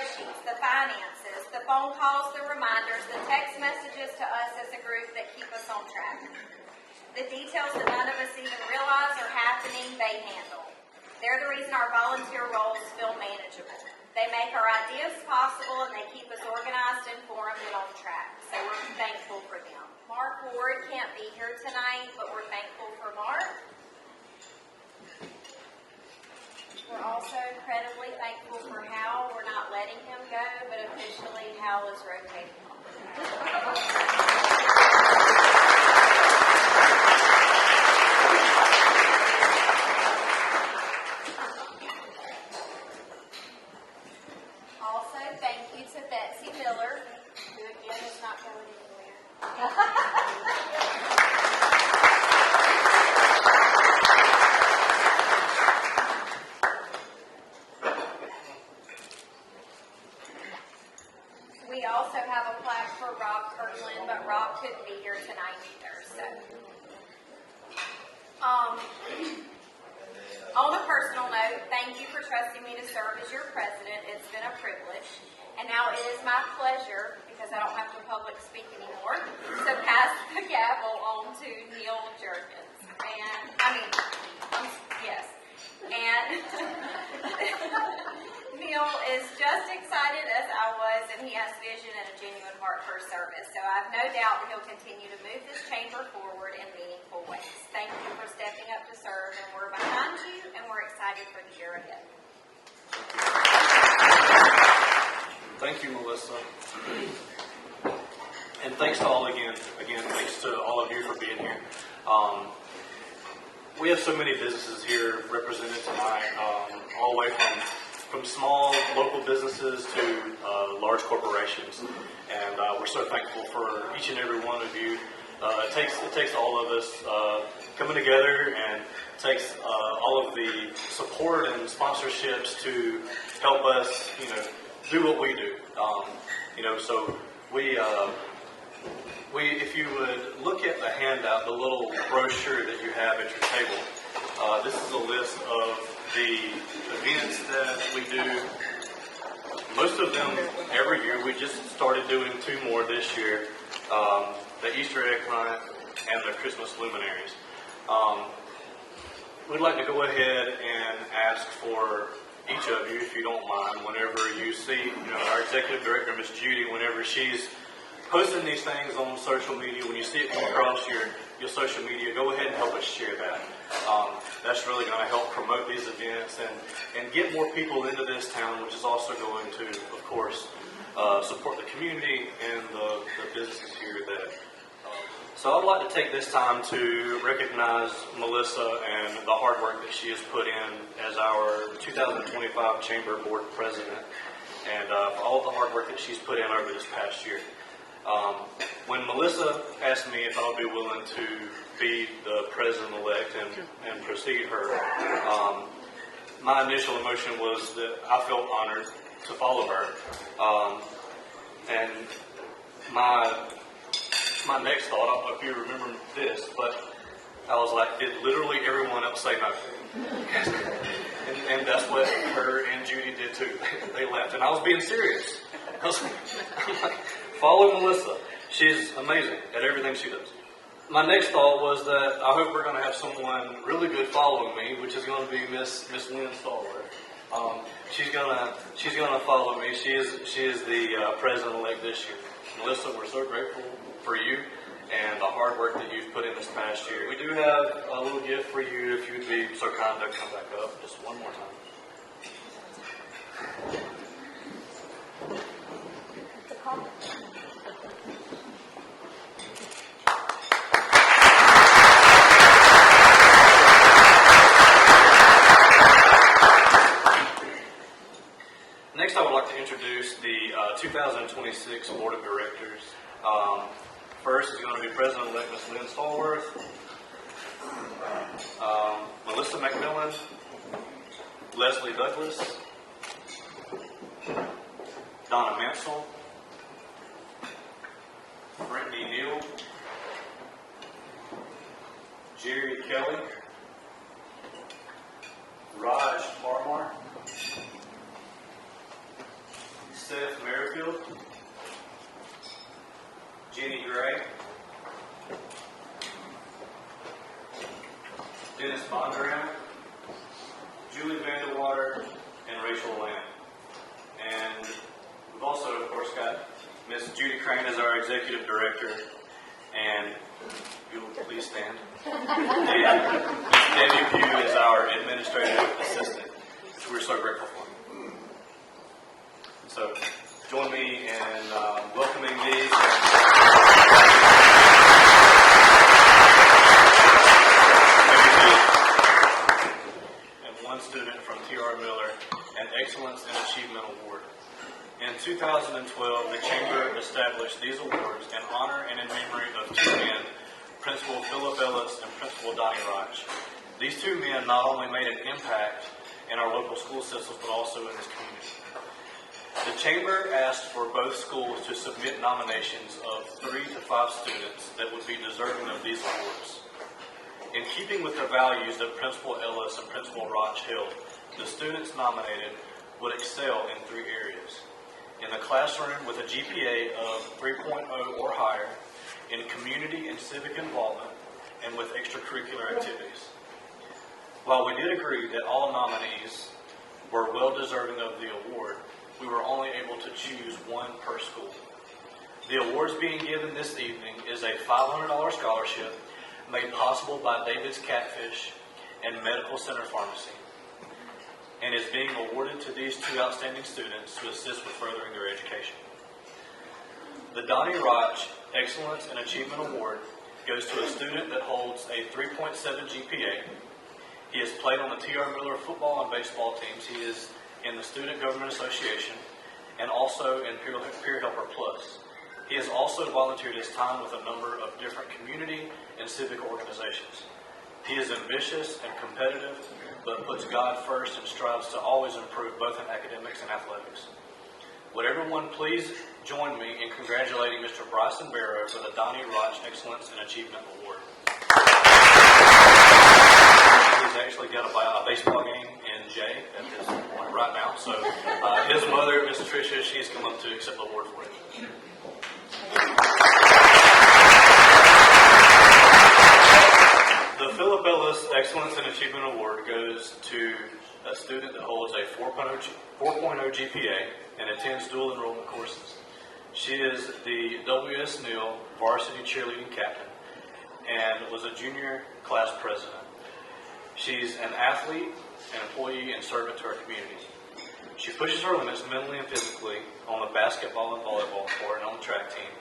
spreadsheets, the finances, the phone calls, the reminders, the text messages to us as a group that keep us on track. The details that none of us even realize are happening, they handle. They're the reason our volunteer roles feel manageable. They make our ideas possible and they keep us organized, informed, and on track. So we're thankful for them. Mark Ward can't be here tonight, but we're thankful for Mark. We're also incredibly thankful for Hal. We're not letting him go, but officially Hal is rotating on. Also, thank you to Betsy Miller, who again is not going anywhere. We also have a plaque for Rob Kirkland, but Rob couldn't be here tonight either. So, on a personal note, thank you for trusting me to serve as your president. It's been a privilege. And now it is my pleasure, because I don't have to public speak anymore, to pass the gavel on to Neil Jergens. And, yes. And Neil is just excited as I was, and he has vision and a genuine heart for service. So I have no doubt that he'll continue to move this chamber forward in meaningful ways. Thank you for stepping up to serve, and we're behind you, and we're excited for the year ahead. Thank you, Melissa. And thanks to all again, thanks to all of you for being here. We have so many businesses here represented tonight, all the way from small local businesses to large corporations, and we're so thankful for each and every one of you. It takes all of us coming together, and it takes all of the support and sponsorships to help us, do what we do. So if you would look at the handout, the little brochure that you have at your table, this is a list of the events that we do. Most of them every year. We just started doing 2 more this year, the Easter egg hunt and the Christmas luminaries. We'd like to go ahead and ask for each of you, if you don't mind, whenever you see, our executive director, Ms. Judy, whenever she's posting these things on social media, when you see it come across your social media, go ahead and help us share that. That's really going to help promote these events and get more people into this town, which is also going to, of course, support the community and the businesses here that. So I'd like to take this time to recognize Melissa and the hard work that she has put in as our 2025 Chamber Board President, and for all of the hard work that she's put in over this past year. When Melissa asked me if I would be willing to be the president-elect and precede her, my initial emotion was that I felt honored to follow her. And my next thought, I don't know if you remember this, but I was like, did literally everyone else say no? and that's what her and Judy did too. They left, and I was being serious. I was like, follow Melissa. She's amazing at everything she does. My next thought was that I hope we're going to have someone really good following me, which is going to be Miss Lynn Stallworth. She's gonna follow me. She is the president-elect this year. Melissa, we're so grateful for you and the hard work that you've put in this past year. We do have a little gift for you if you'd be so kind to come back up just one more time. Next, I would like to introduce the 2026 Board of Directors. First is going to be President-elect Ms. Lynn Stallworth, Melissa McMillan, Leslie Douglas, Donna Mansell, Brittany Neal, Jerry Kelly, Raj Parmar, Seth Merrifield, Jenny Gray, Dennis Bondurant, Julie Vanderwater, and Rachel Lamb. And we've also, of course, got Miss Judy Crane as our Executive Director, and you will please stand. And Debbie Pugh is our Administrative Assistant, which we're so grateful for. So join me in welcoming these. And one student from T.R. Miller, an Excellence in Achievement Award. In 2012, the Chamber established these awards in honor and in memory of two men, Principal Philip Ellis and Principal Donnie Roach. These two men not only made an impact in our local school systems, but also in this community. The Chamber asked for both schools to submit nominations of 3 to 5 students that would be deserving of these awards. In keeping with the values that Principal Ellis and Principal Roach held, the students nominated would excel in 3 areas. In the classroom with a GPA of 3.0 or higher, in community and civic involvement, and with extracurricular activities. While we did agree that all nominees were well deserving of the award, we were only able to choose one per school. The awards being given this evening is a $500 scholarship made possible by David's Catfish and Medical Center Pharmacy, and is being awarded to these 2 outstanding students to assist with furthering their education. The Donnie Roach Excellence in Achievement Award goes to a student that holds a 3.7 GPA. He has played on the T.R. Miller football and baseball teams. He is in the Student Government Association and also in Peer Helper Plus. He has also volunteered his time with a number of different community and civic organizations. He is ambitious and competitive, but puts God first and strives to always improve both in academics and athletics. Would everyone please join me in congratulating Mr. Bryson Barrow for the Donnie Roach Excellence in Achievement Award. He's actually got a baseball game in Jay at this point right now. So his mother, Miss Tricia, she's come up to accept the award for it. The Philip Ellis Excellence in Achievement Award goes to a student that holds a 4.0 GPA and attends dual enrollment courses. She is the W.S. Neal varsity cheerleading captain and was a junior class president. She's an athlete, an employee, and servant to our community. She pushes her limits mentally and physically on the basketball and volleyball court and on the track team,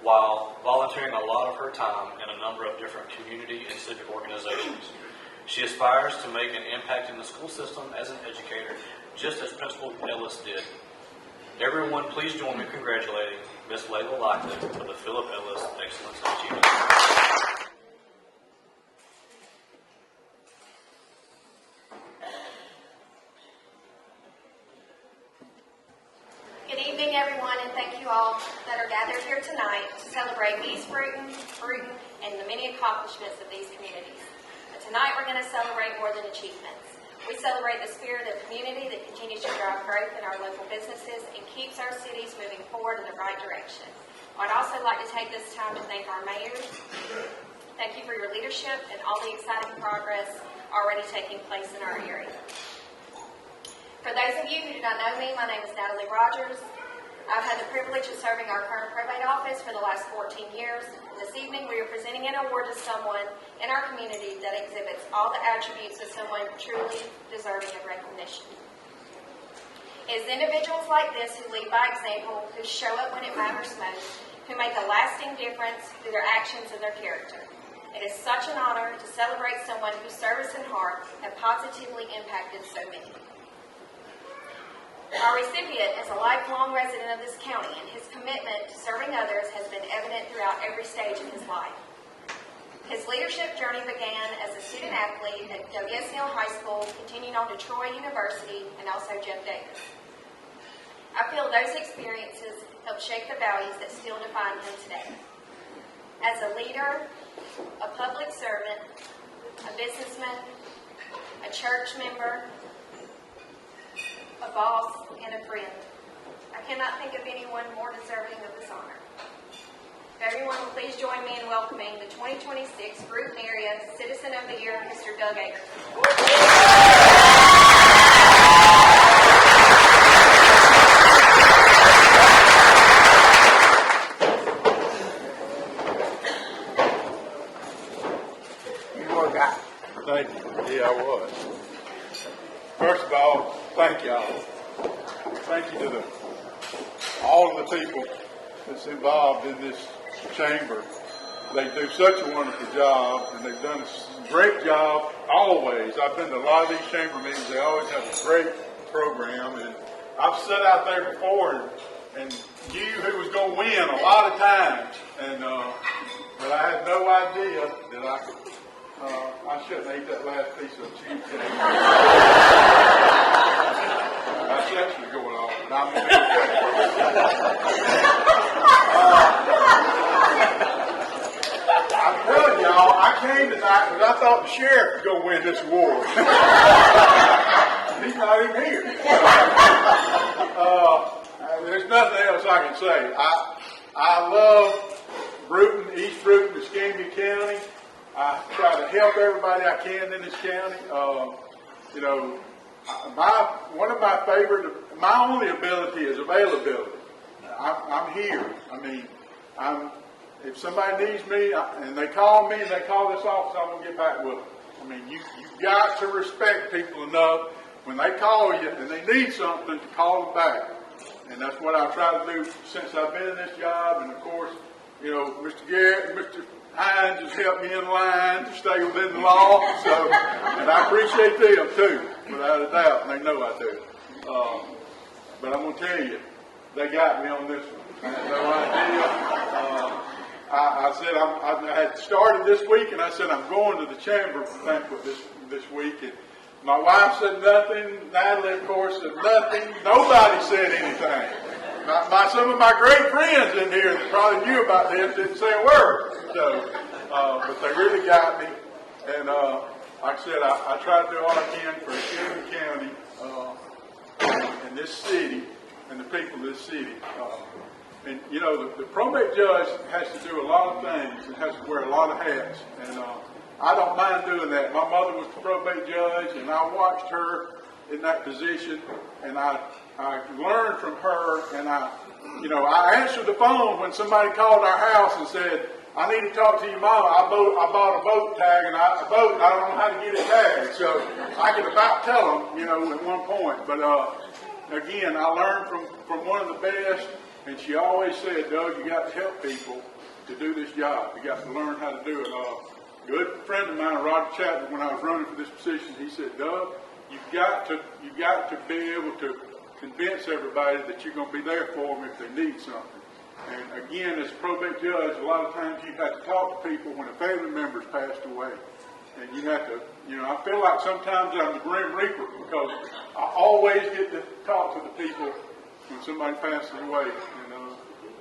while volunteering a lot of her time in a number of different community and civic organizations. She aspires to make an impact in the school system as an educator, just as Principal Ellis did. Everyone, please join me in congratulating Miss Layla Lockton for the Philip Ellis Excellence in Achievement. Good evening, everyone, and thank you all that are gathered here tonight to celebrate East Brewton, Brewton, and the many accomplishments of these communities. But tonight we're going to celebrate more than achievements. We celebrate the spirit of community that continues to drive growth in our local businesses and keeps our cities moving forward in the right direction. I'd also like to take this time to thank our mayors. Thank you for your leadership and all the exciting progress already taking place in our area. For those of you who do not know me, my name is Natalie Rogers. I've had the privilege of serving our current probate office for the last 14 years. This evening we are presenting an award to someone in our community that exhibits all the attributes of someone truly deserving of recognition. It is individuals like this who lead by example, who show up when it matters most, who make a lasting difference through their actions and their character. It is such an honor to celebrate someone whose service and heart have positively impacted so many. Our recipient is a lifelong resident of this county, and his commitment to serving others has been evident throughout every stage of his life. His leadership journey began as a student athlete at W.S. Neal High School, continuing on to Troy University, and also Jeff Davis. I feel those experiences helped shape the values that still define him today. As a leader, a public servant, a businessman, a church member, a boss, and a friend, I I cannot think of anyone more deserving of this honor. If everyone will please join me in welcoming the 2026 Brewton Area Citizen of the Year, Mr. Doug Agerton. Thank you. Yeah, I was. First of all, thank y'all. Thank you to all of the people that's involved in this chamber. They do such a wonderful job, and they've done a great job always. I've been to a lot of these chamber meetings. They always have a great program, and I've sat out there before and knew who was going to win a lot of times, and but I had no idea that I could. I shouldn't have ate that last piece of cheesecake. That's actually going on, but I'm going to do I'm telling y'all, I came tonight because I thought the sheriff was going to win this award. He's not even here. There's nothing else I can say. I love Brewton, East Brewton, Escambia County. I try to help everybody I can in this county. You know, one of my favorite, my only ability is availability. I'm here. I mean, if somebody needs me and they call me and they call this office, I'm going to get back with them. I mean, you've got to respect people enough when they call you and they need something to call them back. And that's what I try to do since I've been in this job. And of course, you know, Mr. Garrett and Mr. Hines has helped me in line to stay within the law, so, and I appreciate them too, without a doubt, and they know I do. But I'm going to tell you, they got me on this one. I had no idea. I said I had started this week, and I said I'm going to the chamber banquet this week, and my wife said nothing. Natalie, of course, said nothing. Nobody said anything. Some of my great friends in here that probably knew about this didn't say a word. So, but they really got me. And like I said, I try to do all I can for Escambia County and this city and the people of this city. And you know, the probate judge has to do a lot of things and has to wear a lot of hats. And I don't mind doing that. My mother was the probate judge, and I watched her in that position, and I learned from her, and I answered the phone when somebody called our house and said, I need to talk to your mama. I bought a boat tag, and I don't know how to get it tagged. So I could about tell them, at one point. But again, I learned from one of the best, and she always said, Doug, you got to help people to do this job. You got to learn how to do it. A good friend of mine, Roger Chapman, when I was running for this position, he said, Doug, you've got to be able to convince everybody that you're going to be there for them if they need something. And again, as a probate judge, a lot of times you have to talk to people when a family member's passed away. And you have to, I feel like sometimes I'm the Grim Reaper because I always get to talk to the people when somebody passes away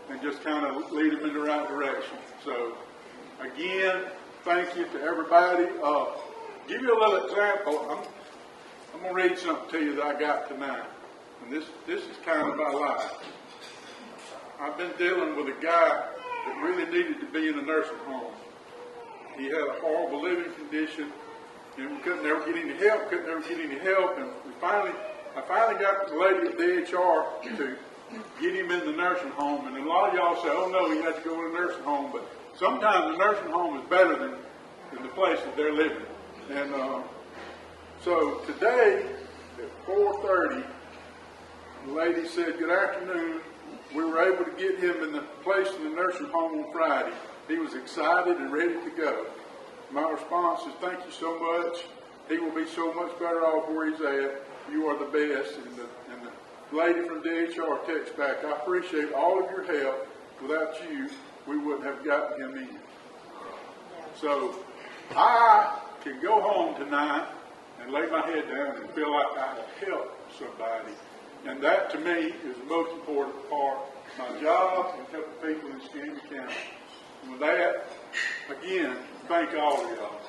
and just kind of lead them in the right direction. So, again, thank you to everybody. Give you a little example. I'm going to read something to you that I got tonight. And this is kind of my life. I've been dealing with a guy that really needed to be in a nursing home. He had a horrible living condition, and we couldn't ever get any help, and I finally got the lady at DHR to get him in the nursing home. And a lot of y'all say, oh no, he had to go in a nursing home, but sometimes the nursing home is better than the place that they're living. And so today at 4:30, the lady said, good afternoon. We were able to get him in the place in the nursing home on Friday. He was excited and ready to go. My response is, thank you so much. He will be so much better off where he's at. You are the best. And the lady from DHR texts back, I appreciate all of your help. Without you, we wouldn't have gotten him in. So I can go home tonight and lay my head down and feel like I have helped somebody. And that, to me, is the most important part of my job and helping people in Escambia County. And with that, again, thank all of y'all.